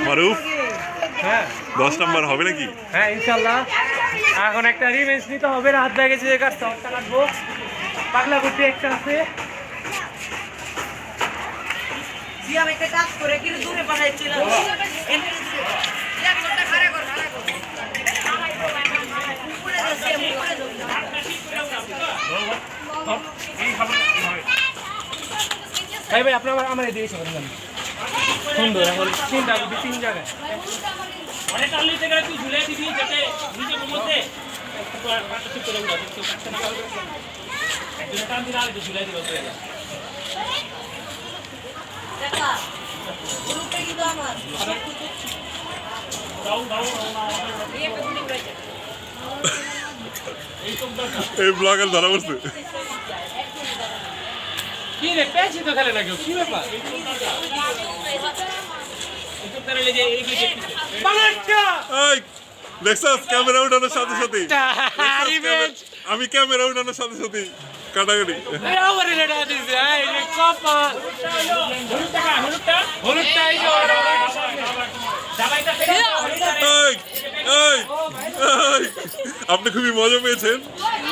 মারুফ, হ্যাঁ 10 নম্বর হবে নাকি? হ্যাঁ ইনশাল্লাহ। এখন একটা রিভেঞ্জ নিতে হবে, রাত লাগেছে যে কাটতে হত্যা কাটবো। পাগলা করতে একটা আছে। একটা কাজ করে কিন্তু দূরে পাঠাইছিল। ভাই ভাই আপনার আমার দিয়েছে সুন্দর। এখন তিনটা তিন জায়গায় অনেক আনলি থেকে তুই ঝুলে দিবি যাতে নিজের মধ্যে একজনের টান দিলে আর ঝুলে দিল। এই ব্লগার ধরা পড়ছে। কি রে পেছি তো খেলে না কেউ, কি ব্যাপার? এই দেখছস ক্যামেরা উঠানোর সাথে সাথে আমি ক্যামেরা উঠানোর সাথে সাথে কাটাকাটি। এই, আপনি খুবই মজা পেয়েছেন,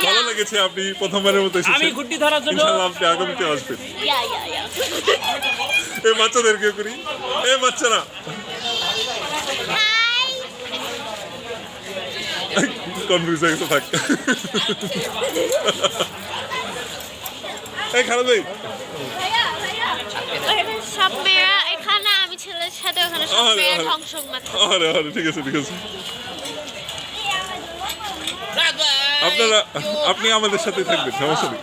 ভালো লেগেছে। আপনি প্রথমবারের মতো এসেছেন। আমি গুড্ডি ধরার জন্য ইনশাআল্লাহ আপনি আগামীতে আসবেন। এই বাচ্চাদেরকে করি, এই বাচ্চারা কনফিউজ হয়ে গেছে, থাক। এই খারাপ সব মেয়েরা এখানে, আমি ছেলের সাথে ওখানে সব মেয়েরা ধ্বংস মাত্র। আরে আরে ঠিক আছে ঠিক আছে। আপনারা আপনি আমাদের সাথে থাকবেন, সমস্যা নেই।